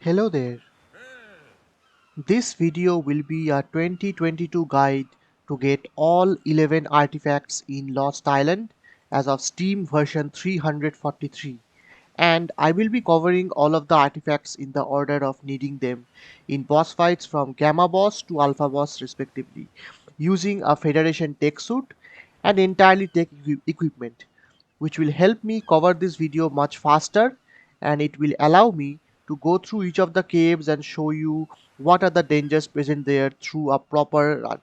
Hello there. This video will be a 2022 guide to get all 11 artifacts in Lost Island as of Steam version 343, and I will be covering all of the artifacts in the order of needing them in boss fights from Gamma Boss to Alpha Boss respectively, using a Federation tech suit and entirely tech equipment, which will help me cover this video much faster, and it will allow me to go through each of the caves and show you what are the dangers present there through a proper run.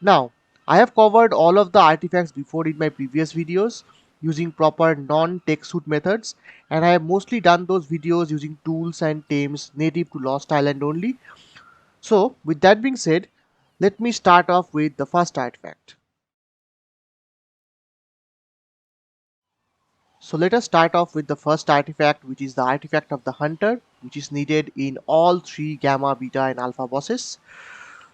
Now, I have covered all of the artifacts before in my previous videos using proper non-tech suit methods, and I have mostly done those videos using tools and tames native to Lost Island only. So, with that being said, let me start off with the first artifact. So let us start off with the first artifact, which is the artifact of the hunter, which is needed in all three gamma, beta and alpha bosses.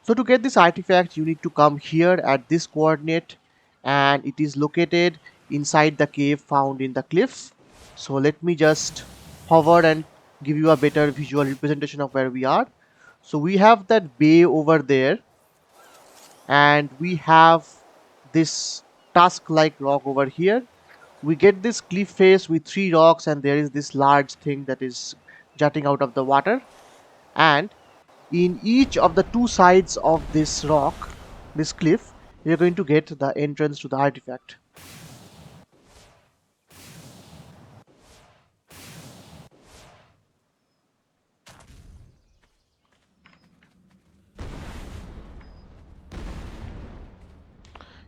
So to get this artifact, you need to come here at this coordinate, and it is located inside the cave found in the cliff. So let me just hover and give you a better visual representation of where we are. So we have that bay over there, and we have this tusk like rock over here. We get this cliff face with three rocks, and there is this large thing that is jutting out of the water, and in each of the two sides of this rock, this cliff, you're going to get the entrance to the artifact.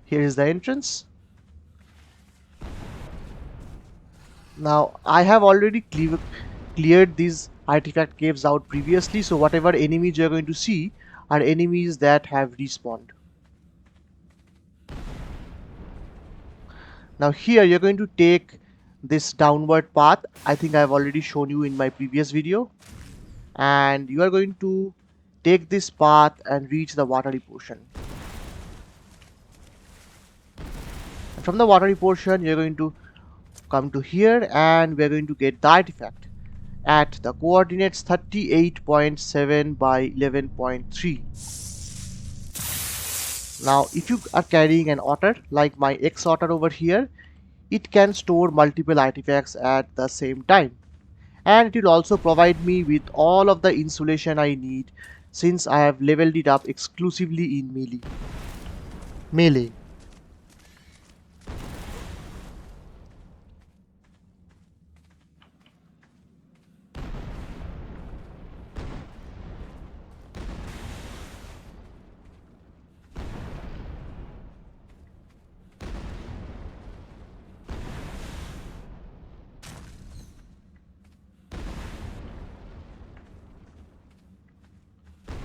Here is the entrance. Now I have already cleared these artifact caves out previously, so whatever enemies you're going to see are enemies that have respawned. Now here you're going to take this downward path. I think I've already shown you in my previous video, and you are going to take this path and reach the watery portion. And from the watery portion you're going to come to here, and we're going to get the artifact at the coordinates 38.7 by 11.3. Now if you are carrying an otter like my X otter over here, it can store multiple artifacts at the same time, and it will also provide me with all of the insulation I need since I have leveled it up exclusively in melee.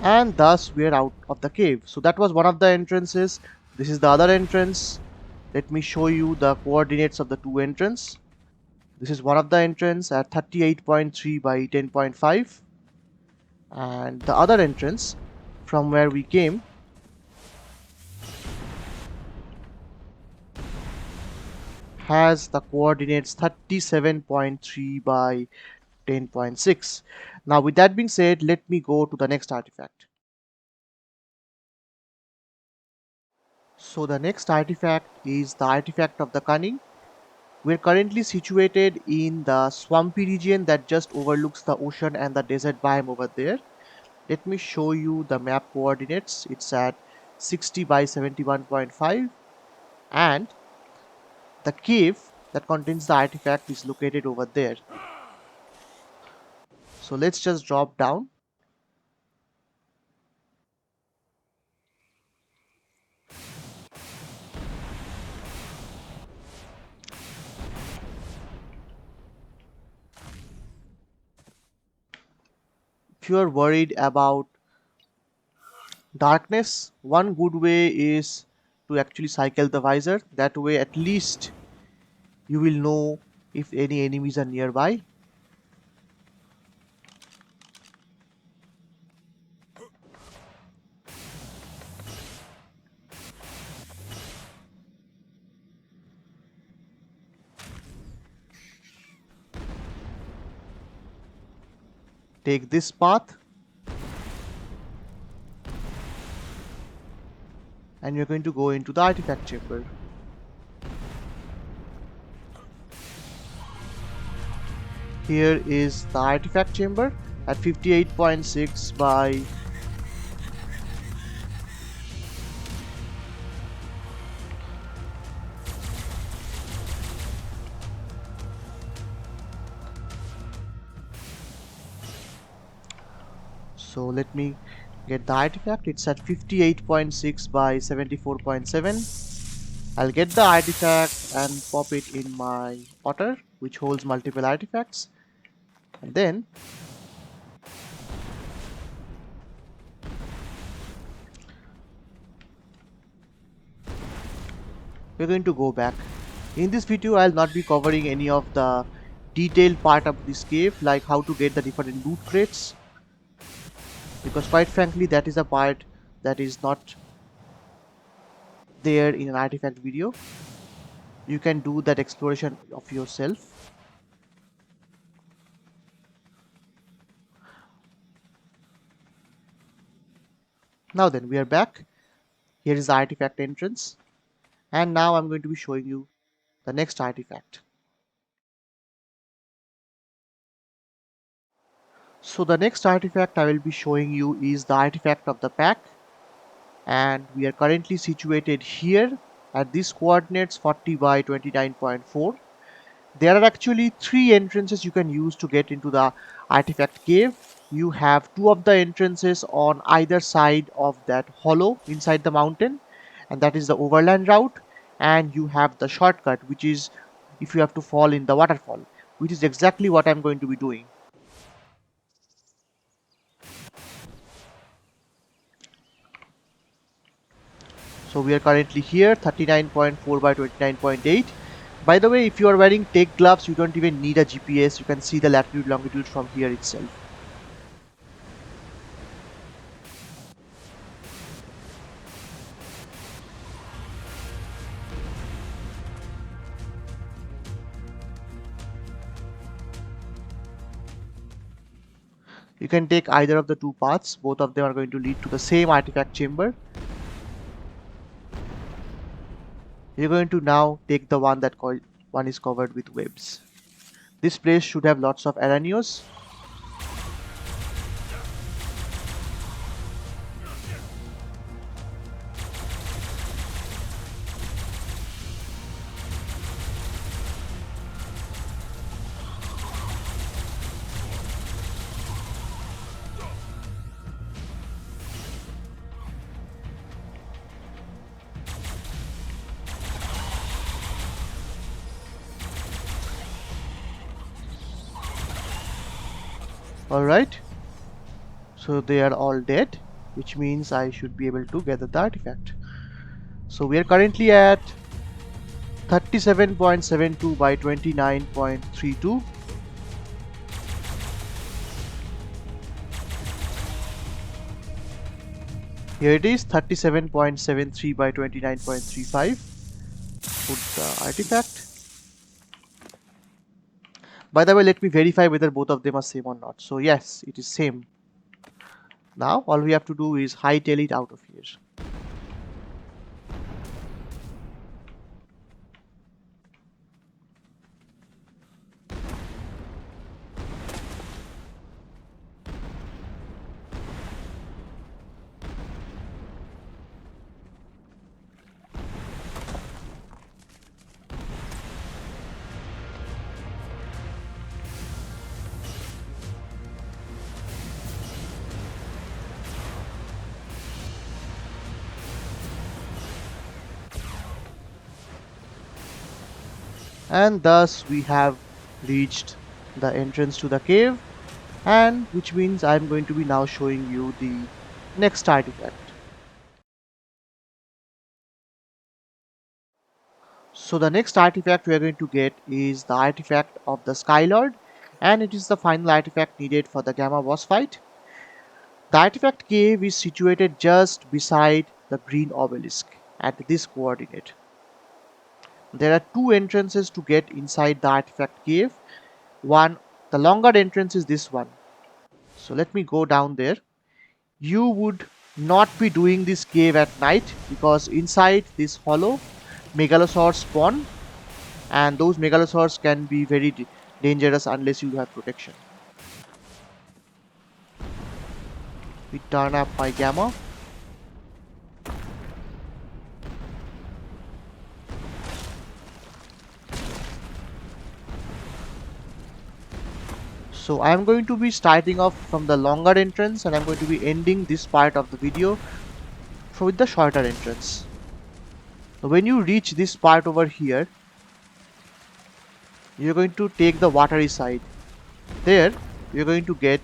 And thus we are out of the cave. So that was one of the entrances. This is the other entrance. Let me show you the coordinates of the two entrances. This is one of the entrance at 38.3 by 10.5, and the other entrance from where we came has the coordinates 37.3 by 10.6. Now with that being said, let me go to the next artifact. So the next artifact is the artifact of the Cunning. We're currently situated in the swampy region that just overlooks the ocean and the desert biome over there. Let me show you the map coordinates. It's at 60 by 71.5, and the cave that contains the artifact is located over there. So let's just drop down. If you are worried about darkness, one good way is to actually cycle the visor. That way at least you will know if any enemies are nearby. take this path, and you're going to go into the artifact chamber. Here is the artifact chamber at 58.6 by so let me get the artifact. It's at 58.6 by 74.7. I'll get the artifact and pop it in my Otter, which holds multiple artifacts, and then we're going to go back. In this video, I'll not be covering any of the detailed part of this cave, like how to get the different loot crates, because quite frankly, that is a part that is not there in an artifact video. You can do that exploration of yourself. Now then, we are back. Here is the artifact entrance, and now I'm going to be showing you the next artifact. So the next artifact I will be showing you is the artifact of the pack, and we are currently situated here at these coordinates 40 by 29.4. There are actually 3 entrances you can use to get into the artifact cave. You have 2 of the entrances on either side of that hollow inside the mountain, and that is the overland route, and you have the shortcut, which is if you have to fall in the waterfall, which is exactly what I'm going to be doing. So we are currently here 39.4 by 29.8. By the way, if you are wearing tech gloves, you don't even need a GPS. You can see the latitude longitude from here itself. You can take either of the 2 paths. Both of them are going to lead to the same artifact chamber. You're going to now take the one that one is covered with webs. This place should have lots of araneos. Alright, so they are all dead, which means I should be able to gather the artifact. So we are currently at 37.72 by 29.32. Here it is, 37.73 by 29.35. Put the artifact. By the way, let me verify whether both of them are same or not. So yes, it is same. Now all we have to do is hightail it out of here. And thus we have reached the entrance to the cave, and which means I'm going to be now showing you the next artifact. So the next artifact we are going to get is the artifact of the Skylord, and it is the final artifact needed for the Gamma boss fight. The artifact cave is situated just beside the green obelisk at this coordinate. There are 2 entrances to get inside the artifact cave. The longer entrance is this one. So let me go down there. You would not be doing this cave at night because inside this hollow megalosaurs spawn, and those megalosaurs can be very dangerous unless you have protection. We turn up my gamma. So I am going to be starting off from the longer entrance, and I'm going to be ending this part of the video with the shorter entrance. So when you reach this part over here, you're going to take the watery side. There, you're going to get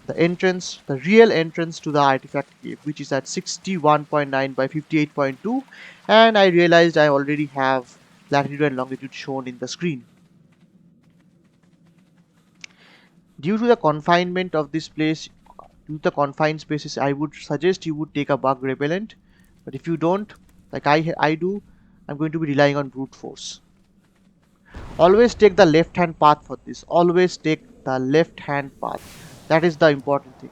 the entrance, the real entrance to the artifact cave, which is at 61.9 by 58.2, and I realized I already have latitude and longitude shown in the screen. Due to the confinement of this place, due to the confined spaces, I would suggest you would take a bug repellent, but if you don't, like I do, I'm going to be relying on brute force. Always take the left hand path for this. Always take the left hand path. That is the important thing.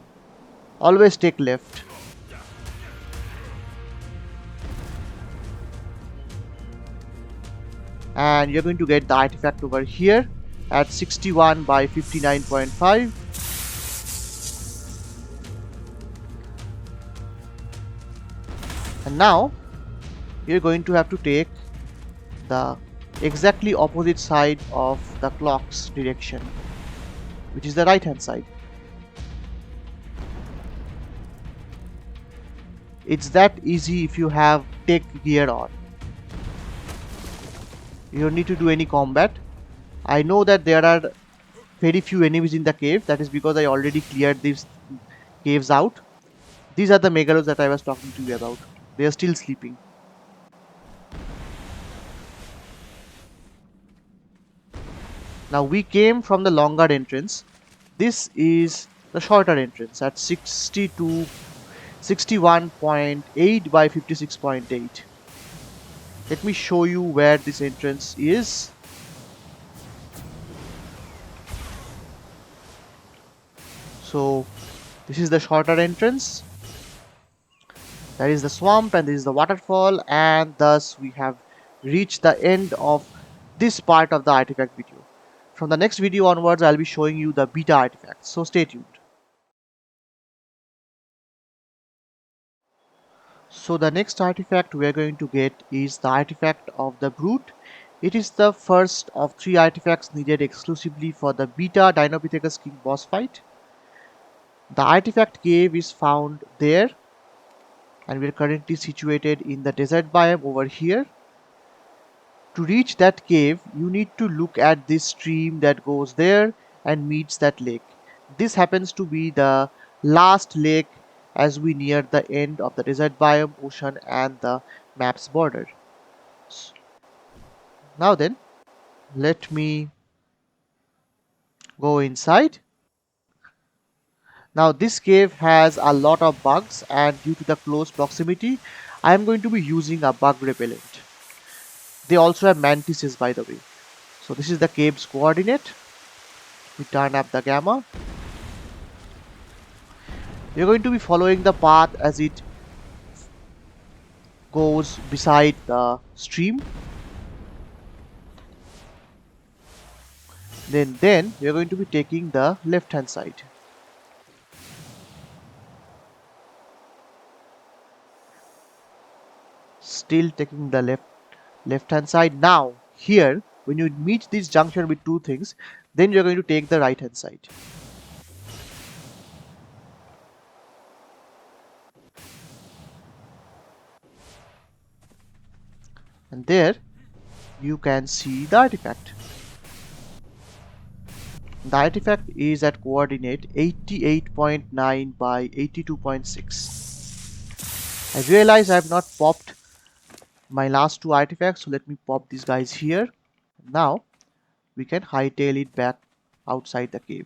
Always take left. And you're going to get the artifact over here at 61 by 59.5. And now you're going to have to take the exactly opposite side of the clock's direction, which is the right hand side. It's that easy if you have tech gear on. You don't need to do any combat. I know that there are very few enemies in the cave. That is because I already cleared these caves out. These are the megalos that I was talking to you about. They are still sleeping. Now we came from the longer entrance. This is the shorter entrance at 61.8 by 56.8. Let me show you where this entrance is. So this is the shorter entrance. That is the swamp, and this is the waterfall, and thus we have reached the end of this part of the artifact video. From the next video onwards, I'll be showing you the beta artifacts, so stay tuned. So the next artifact we are going to get is the artifact of the Brute. It is the first of 3 artifacts needed exclusively for the beta Dinopithecus King boss fight. The artifact cave is found there, and we are currently situated in the desert biome over here. To reach that cave, you need to look at this stream that goes there and meets that lake. This happens to be the last lake as we near the end of the desert biome, ocean, and the map's border. Now then, let me go inside. Now this cave has a lot of bugs, and due to the close proximity, I am going to be using a bug repellent. They also have mantises, by the way. So this is the cave's coordinate. We turn up the gamma. We're going to be following the path as it goes beside the stream. Then we're going to be taking the left hand side. Still taking the left hand side. Now here, when you meet this junction with 2 things, then you're going to take the right hand side. And there you can see the artifact. The artifact is at coordinate 88.9 by 82.6. I realize I have not popped my last 2 artifacts, so let me pop these guys here. Now we can hightail it back outside the cave.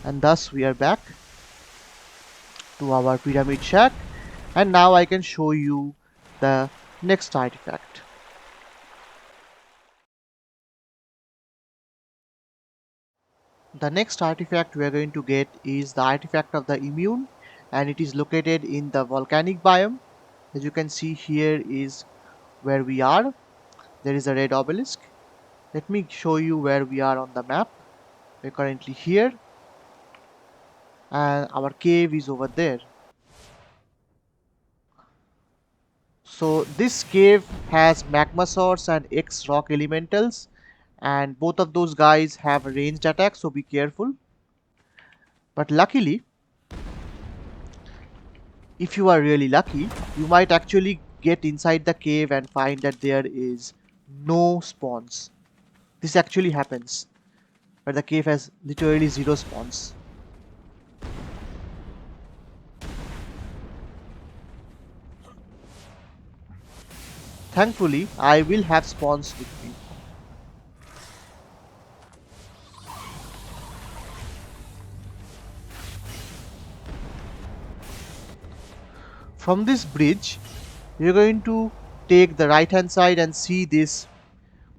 And thus we are back to our pyramid shack, and now I can show you the next artifact. The next artifact we are going to get is the artifact of the immune, and it is located in the volcanic biome. As you can see, here is where we are. There is a red obelisk. Let me show you where we are on the map. We're currently here, and our cave is over there. So this cave has magma source and X rock elementals, and both of those guys have ranged attacks, so be careful. But luckily, if you are really lucky, you might actually get inside the cave and find that there is no spawns. This actually happens, where the cave has literally zero spawns. Thankfully, I will have spawns with me. From this bridge, you're going to take the right hand side and see this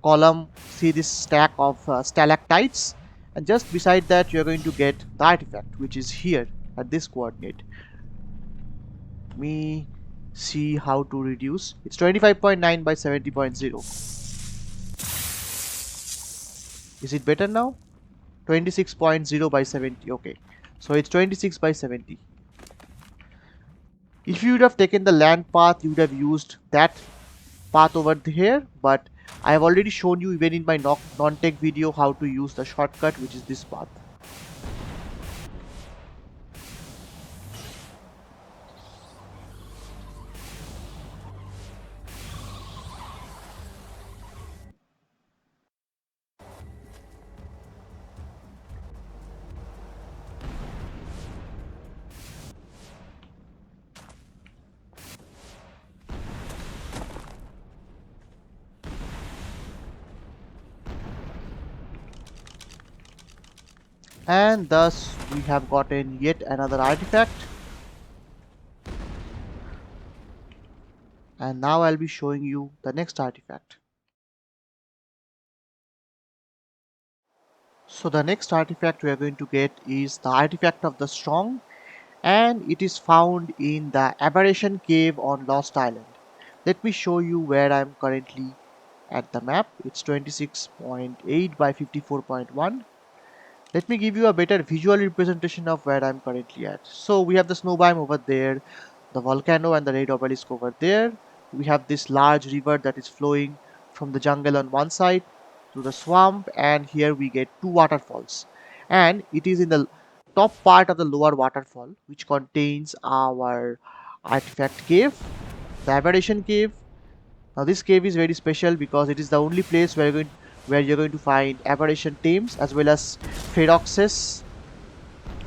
column, see this stack of stalactites, and just beside that you're going to get the artifact, which is here at this coordinate. Let me see how to reduce. It's 25.9 by 70.0. Is it better now? 26.0 by 70. Okay, so it's 26 by 70. If you would have taken the land path, you would have used that path over here, but I have already shown you even in my non-tech video how to use the shortcut, which is this path. And thus we have gotten yet another artifact, and now I'll be showing you the next artifact. So the next artifact we are going to get is the artifact of the strong, and it is found in the aberration cave on Lost Island. Let me show you where I'm currently at the map. It's 26.8 by 54.1. Let me give you a better visual representation of where I'm currently at. So we have the snow biome over there, the volcano and the red obelisk over there. We have this large river that is flowing from the jungle on one side to the swamp, and here we get two waterfalls. And it is in the top part of the lower waterfall which contains our artifact cave, the aberration cave. Now this cave is very special because it is the only place where you're going to find aberration tames as well as feroxes,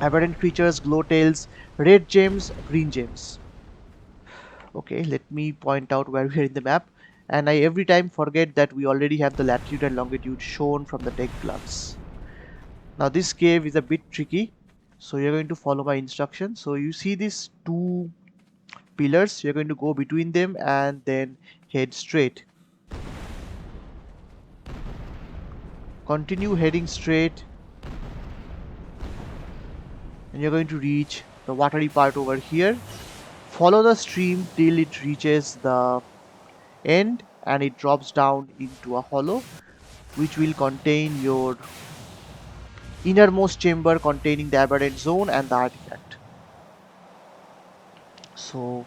aberrant creatures, glowtails, red gems, green gems. Okay, let me point out where we are in the map, and I every time forget that we already have the latitude and longitude shown from the deck gloves. Now this cave is a bit tricky, so you're going to follow my instructions. So you see these two pillars, you're going to go between them and then head straight. Continue heading straight, and you're going to reach the watery part over here. Follow the stream till it reaches the end and it drops down into a hollow which will contain your innermost chamber containing the aberrant zone and the artifact. So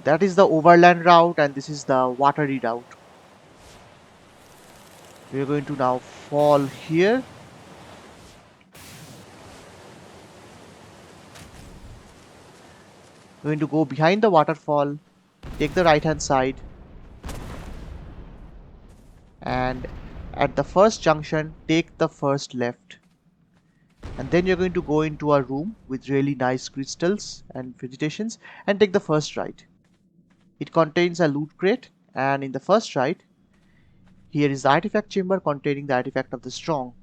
that is the overland route, and this is the watery route. We are going to now fall here. We're going to go behind the waterfall, take the right hand side, and at the first junction take the first left, and then you're going to go into a room with really nice crystals and vegetations and take the first right. It contains a loot crate, and in the first right here is the artifact chamber containing the artifact of the strong.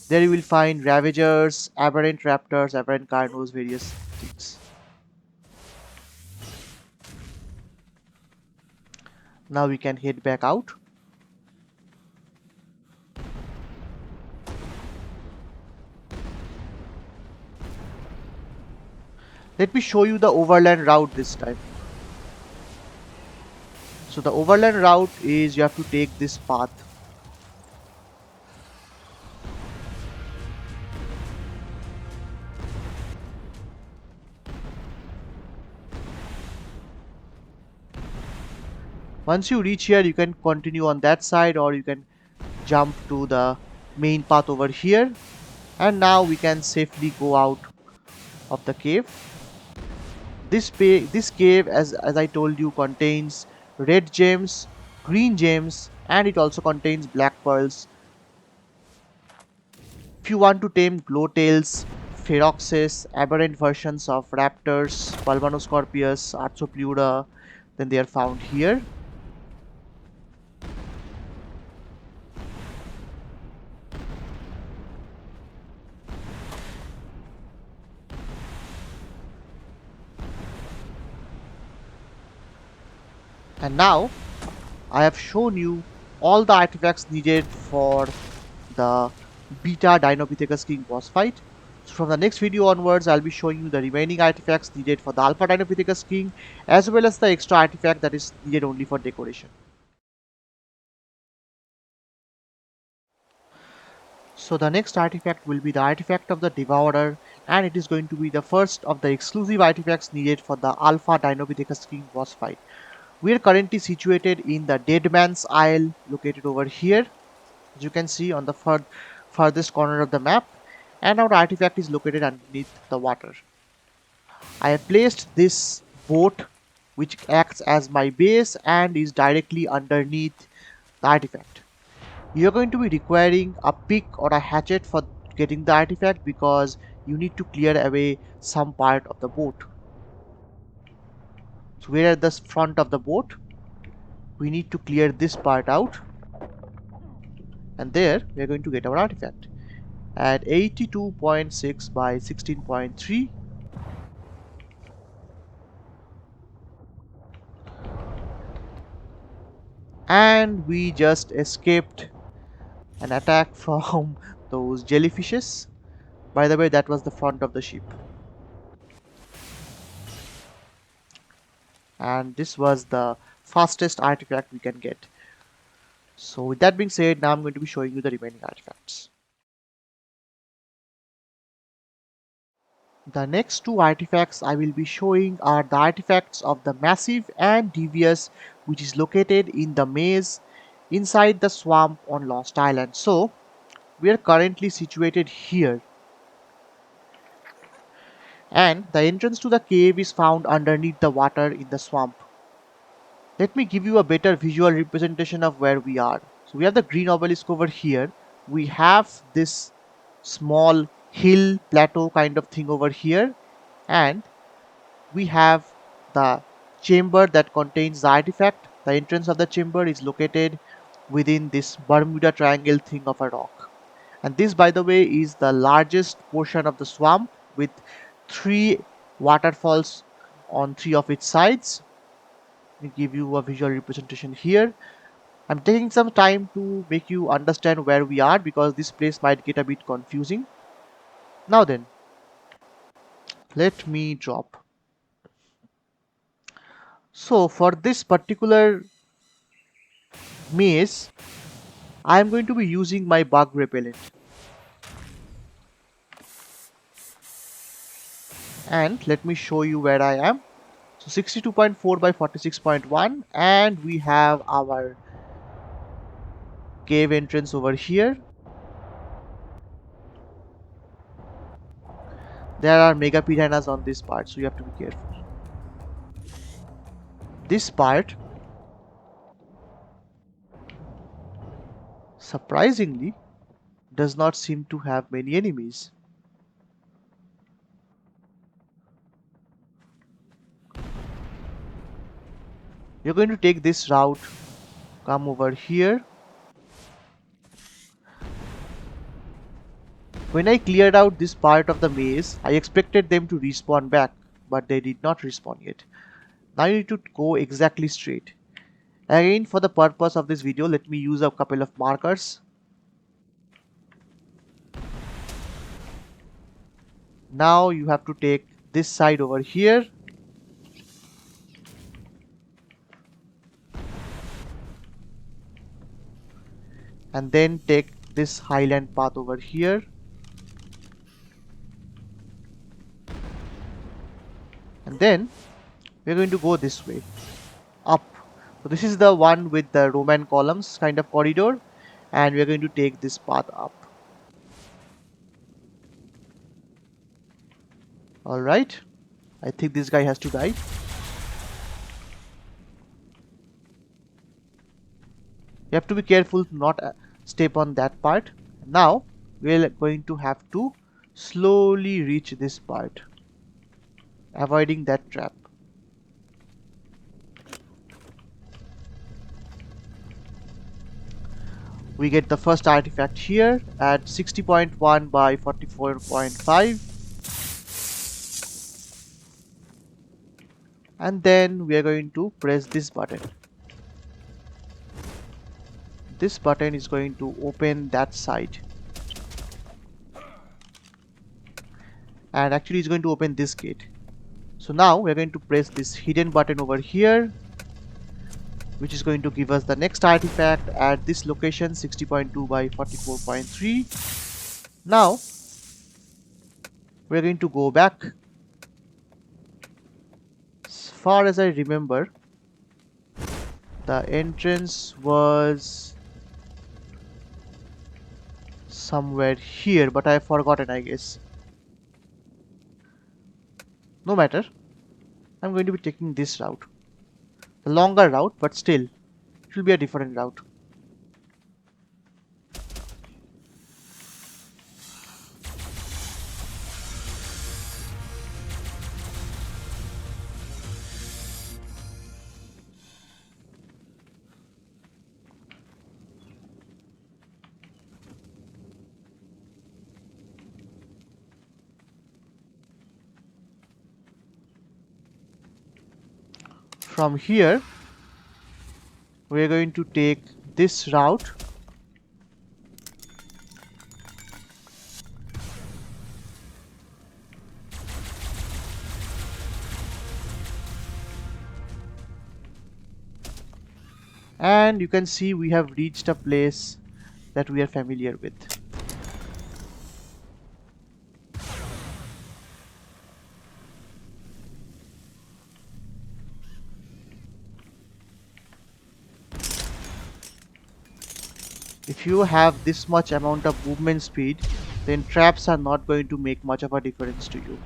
There you will find Ravagers, Aberrant Raptors, Aberrant Carnos, various things. Now we can head back out. Let me show you the overland route this time. So the overland route is you have to take this path. Once you reach here, you can continue on that side or you can jump to the main path over here. And now we can safely go out of the cave. This cave, as I told you, contains red gems, green gems, and it also contains black pearls. If you want to tame glowtails, feroxes, aberrant versions of raptors, pulmonoscorpius, arthropleuda, then they are found here. And now I have shown you all the artifacts needed for the Beta Dinopithecus King boss fight. So from the next video onwards, I'll be showing you the remaining artifacts needed for the Alpha Dinopithecus King, as well as the extra artifact that is needed only for decoration. So the next artifact will be the artifact of the Devourer, and it is going to be the first of the exclusive artifacts needed for the Alpha Dinopithecus King boss fight. We are currently situated in the Dead Man's Isle, located over here, as you can see on the farthest corner of the map, and our artifact is located underneath the water. I have placed this boat, which acts as my base and is directly underneath the artifact. You're going to be requiring a pick or a hatchet for getting the artifact because you need to clear away some part of the boat. So we're at the front of the boat. We need to clear this part out, and there we're going to get our artifact at 82.6 by 16.3. And we just escaped an attack from those jellyfishes. By the way, that was the front of the ship. And this was the fastest artifact we can get. So with that being said, now I'm going to be showing you the remaining artifacts. The next two artifacts I will be showing are the artifacts of the Massive and Devious, which is located in the maze inside the swamp on Lost Island. So we are currently situated here, and the entrance to the cave is found underneath the water in the swamp. Let me give you a better visual representation of where we are. So we have the green obelisk over here. We have this small hill plateau kind of thing over here, and we have the chamber that contains the artifact. The entrance of the chamber is located within this Bermuda Triangle thing of a rock. And this, by the way, is the largest portion of the swamp with 3 waterfalls on 3 of its sides. Let me give you a visual representation here. I'm taking some time to make you understand where we are because this place might get a bit confusing. Now then, let me drop. So for this particular maze, I am going to be using my bug repellent. And let me show you where I am. So 62.4 by 46.1, and we have our cave entrance over here. There are mega piranhas on this part, so you have to be careful. This part, surprisingly, does not seem to have many enemies. You're going to take this route, come over here, When I cleared out this part of the maze, I expected them to respawn back, but they did not respawn yet. Now you need to go exactly straight. Again, for the purpose of this video, let me use a couple of markers. Now you have to take this side over here. And then take this highland path over here. And then we're going to go this way, up. So this is the one with the Roman columns kind of corridor. And we're going to take this path up. Alright. I think this guy has to die. You have to be careful to not step on that part. Now we're going to have to slowly reach this part, avoiding that trap. We get the first artifact here at 60.1 by 44.5. And then we are going to press this button. This button is going to open that side. And actually it's going to open this gate. So now we're going to press this hidden button over here, which is going to give us the next artifact at this location, 60.2 by 44.3. Now we're going to go back. As far as I remember, the entrance was somewhere here, but I've forgotten, I guess. No matter. I'm going to be taking this route. The longer route, but still, it will be a different route. From here, we are going to take this route. And you can see we have reached a place that we are familiar with. If you have this much amount of movement speed, then traps are not going to make much of a difference to you.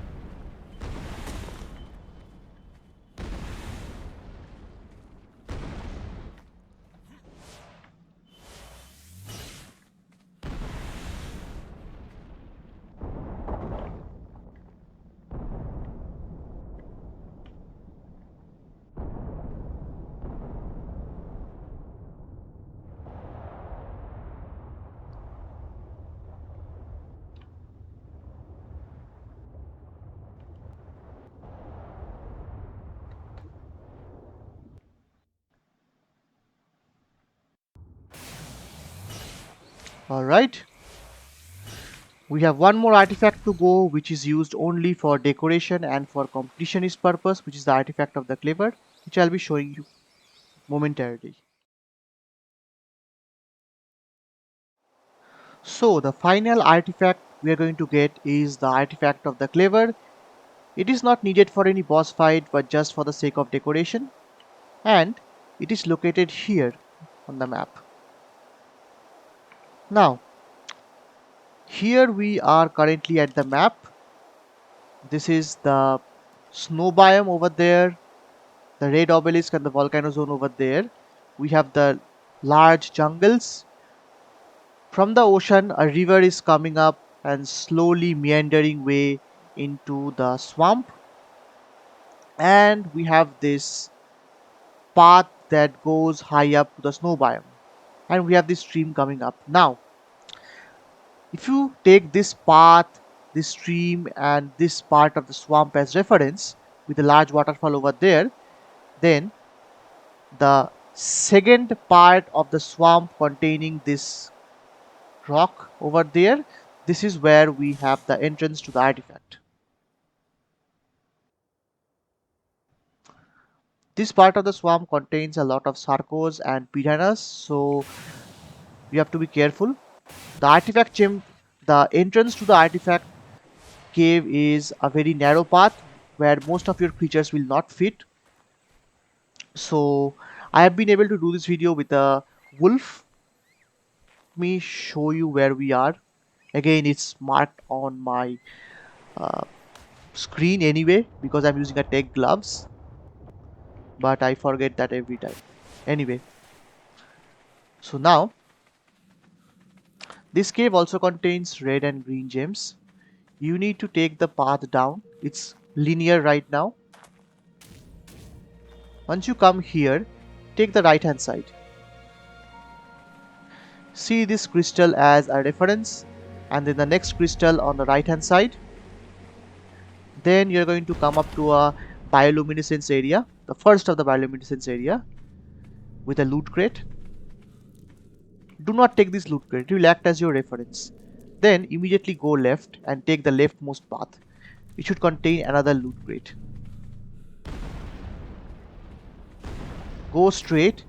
Alright. We have one more artifact to go, which is used only for decoration and for completionist purpose, which is the artifact of the clever, which I'll be showing you momentarily. So the final artifact we are going to get is the artifact of the clever. It is not needed for any boss fight, but just for the sake of decoration, and it is located here on the map. Now here we are currently at the map. This is the snow biome over there, the red obelisk and the volcano zone over there. We have the large jungles. From the ocean, a river is coming up and slowly meandering way into the swamp. And we have this path that goes high up to the snow biome. And we have this stream coming up. Now, If you take this path, this stream, and this part of the swamp as reference with a large waterfall over there, then the second part of the swamp containing this rock over there, this is where we have the entrance to the artifact. This part of the swamp contains a lot of sarcos and piranhas, so you have to be careful. The artifact chamber, the entrance to the artifact cave is a very narrow path where most of your creatures will not fit. So I have been able to do this video with a wolf. Let me show you where we are. Again, it's marked on my uh, screen anyway because I'm using a tech gloves, but I forget that every time. Anyway, so now this cave also contains red and green gems. You need to take the path down. It's linear right now. Once you come here, take the right hand side. See this crystal as a reference and then the next crystal on the right hand side. Then you're going to come up to a bioluminescence area, the first of the bioluminescence area, with a loot crate. Do not take this loot crate, it will act as your reference. Then immediately go left and take the leftmost path. It should contain another loot crate. Go straight,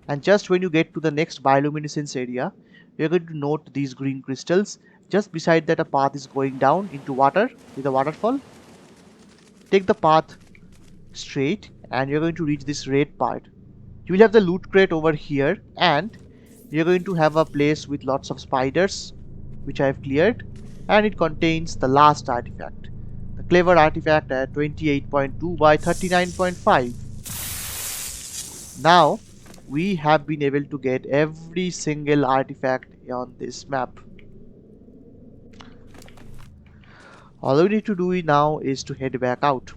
and just when you get to the next bioluminescence area, you're going to note these green crystals. Just beside that, a path is going down into water with a waterfall. Take the path straight and you're going to reach this red part. You will have the loot crate over here, and you're going to have a place with lots of spiders, which I have cleared, and it contains the last artifact, the clever artifact at 28.2 by 39.5. Now we have been able to get every single artifact on this map. All we need to do now is to head back out.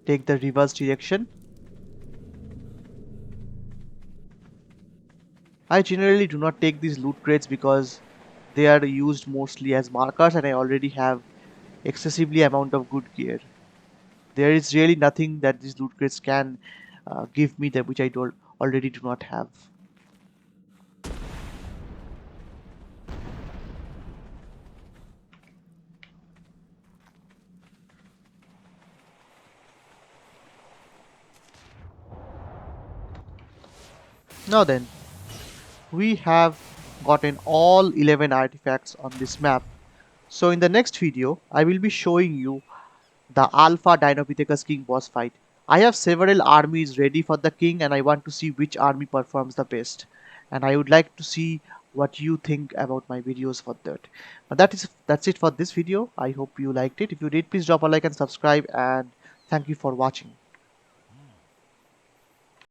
Take the reverse direction. I generally do not take these loot crates because they are used mostly as markers and I already have excessively amount of good gear. There is really nothing that these loot crates can give me that which I already do not have. Now then, we have gotten all 11 artifacts on this map. So in the next video, I will be showing you the Alpha Dinopithecus King boss fight. I have several armies ready for the king and I want to see which army performs the best. And I would like to see what you think about my videos for that. That's it for this video. I hope you liked it. If you did, please drop a like and subscribe, and thank you for watching.